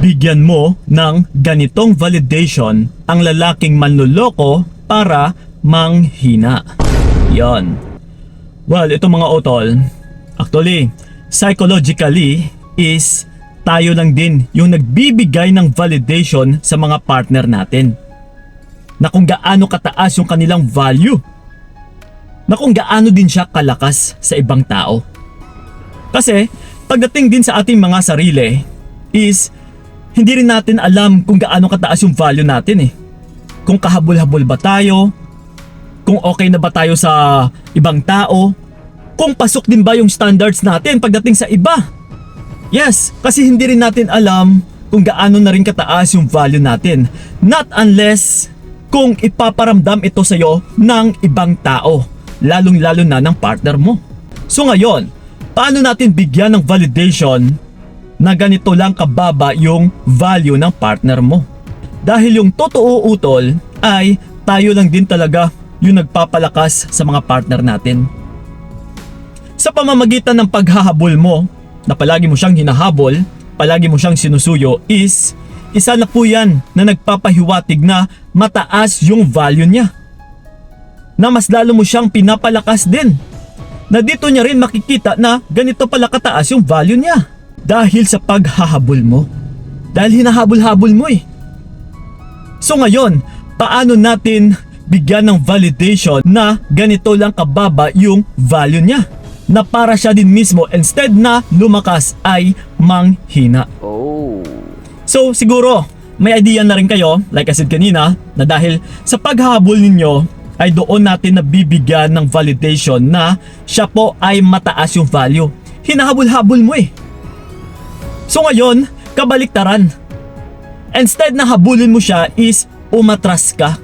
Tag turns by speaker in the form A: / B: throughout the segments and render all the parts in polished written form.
A: bigyan mo ng ganitong validation ang lalaking manloloko para manghina. Yon. Well, ito mga utol, actually, psychologically is tayo lang din yung nagbibigay ng validation sa mga partner natin. Na kung gaano kataas yung kanilang value. Na kung gaano din siya kalakas sa ibang tao. Kasi, pagdating din sa ating mga sarili is hindi rin natin alam kung gaano kataas yung value natin eh. Kung kahabol-habol ba tayo, kung okay na ba tayo sa ibang tao, kung pasok din ba yung standards natin pagdating sa iba. Yes, kasi hindi rin natin alam kung gaano na rin kataas yung value natin. Not unless kung ipaparamdam ito sa'yo ng ibang tao, lalong-lalo na ng partner mo. So ngayon, paano natin bigyan ng validation na ganito lang kababa yung value ng partner mo? Dahil yung totoo utol ay tayo lang din talaga yung nagpapalakas sa mga partner natin. Sa pamamagitan ng paghahabol mo, na palagi mo siyang hinahabol, palagi mo siyang sinusuyo is isa na po yan na nagpapahiwatig na mataas yung value niya. Na mas lalo mo siyang pinapalakas din. Na dito niya rin makikita na ganito pala kataas yung value niya. Dahil sa paghahabol mo. Dahil hinahabol-habol mo eh. So ngayon, paano natin bigyan ng validation na ganito lang kababa yung value niya? Na para siya din mismo instead na lumakas ay manghina. So siguro may idea na rin kayo, like I said kanina, na dahil sa paghahabol ninyo ay doon natin nabibigyan ng validation na siya po ay mataas yung value. Hinahabol-habol mo eh. So ngayon, kabaliktaran. Instead na habulin mo siya is umatras ka.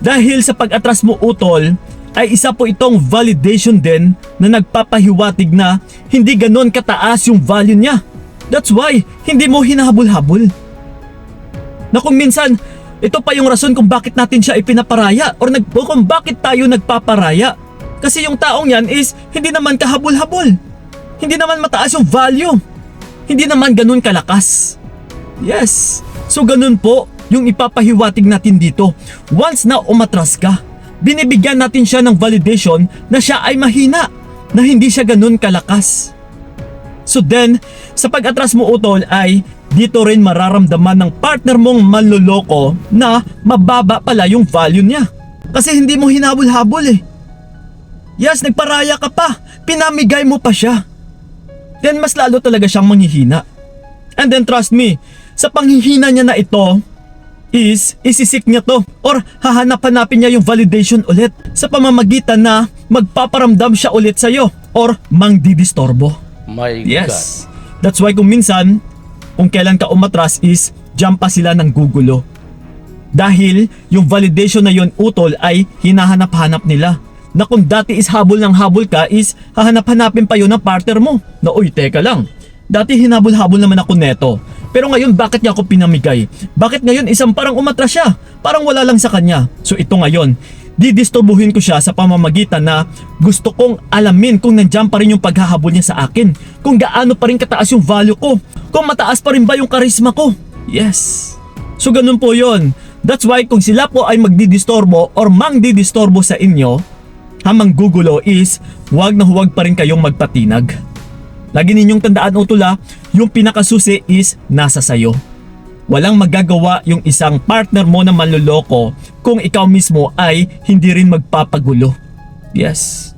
A: Dahil sa pag-atras mo utol, ay isa po itong validation din na nagpapahiwatig na hindi ganon kataas yung value niya. That's why hindi mo hinahabol-habol. Na kung minsan, ito pa yung rason kung bakit natin siya ipinaparaya or kung bakit tayo nagpaparaya. Kasi yung taong yan is hindi naman kahabol-habol. Hindi naman mataas yung value. Hindi naman ganon kalakas. Yes. So ganon po yung ipapahiwatig natin dito. Once na umatras ka, binibigyan natin siya ng validation na siya ay mahina, na hindi siya ganun kalakas. So then, sa pag-atras mo utol ay dito rin mararamdaman ng partner mong manloloko na mababa pala yung value niya. Kasi hindi mo hinabol-habol eh. Yes, nagparaya ka pa, pinamigay mo pa siya. Then mas lalo talaga siyang manghihina. And then trust me, sa panghihina niya na ito, is isisik niya to or hahanap-hanapin niya yung validation ulit sa pamamagitan na magpaparamdam siya ulit sa'yo or mangdidistorbo.
B: My
A: yes. God. That's why kung minsan, kung kailan ka umatras is jump pa sila ng gugulo. Dahil yung validation na yun utol ay hinahanap-hanap nila. Na kung dati is habol ng habol ka is hahanap-hanapin pa yun ng partner mo. Na uy, teka lang. Dati hinabol-habol naman ako neto. Pero ngayon bakit niya ako pinamigay? Bakit ngayon isang parang umatras siya? Parang wala lang sa kanya. So ito ngayon, didisturbuhin ko siya sa pamamagitan na gusto kong alamin kung nandiyan pa rin yung paghahabol niya sa akin. Kung gaano pa rin kataas yung value ko. Kung mataas pa rin ba yung charisma ko. Yes. So ganun po yon. That's why kung sila po ay magdidistorbo or mangdidistorbo sa inyo, hamang gugulo is huwag na huwag pa rin kayong magpatinag. Lagi ninyong tandaan utula, yung pinakasusi is nasa sayo. Walang magagawa yung isang partner mo na manloloko kung ikaw mismo ay hindi rin magpapagulo. Yes.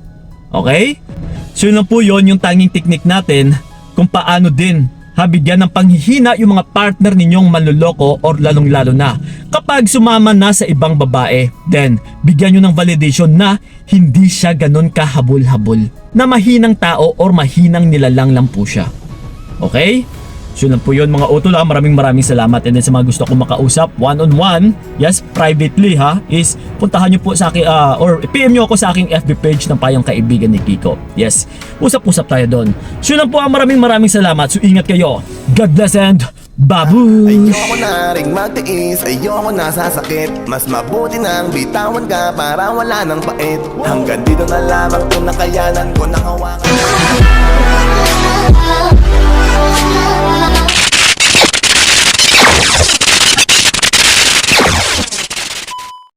A: Okay? So yun lang po yun yung tanging teknik natin kung paano din bigyan ng panghihina yung mga partner ninyong manloloko or lalong-lalo na kapag sumama na sa ibang babae. Then, bigyan nyo ng validation na hindi siya ganun kahabol-habol. Na mahinang tao or mahinang nilalang lang po siya. Okay? So yun lang po yun mga utol ha. Maraming salamat. And then sa mga gusto kong makausap one-on-one, yes, privately ha, is puntahan nyo po sa akin or PM nyo ako sa aking FB page ng Payong Kaibigan ni Kiko. Yes, usap-usap tayo doon. So yun lang po ha. Maraming salamat. So ingat kayo. God bless and babush!
C: Ayoko na ring magtiis, ayoko na sasakit. Mas mabuti nang bitawan ka para wala nang pait. Hanggang dito na lamang kung nakayanan ko nakawakan.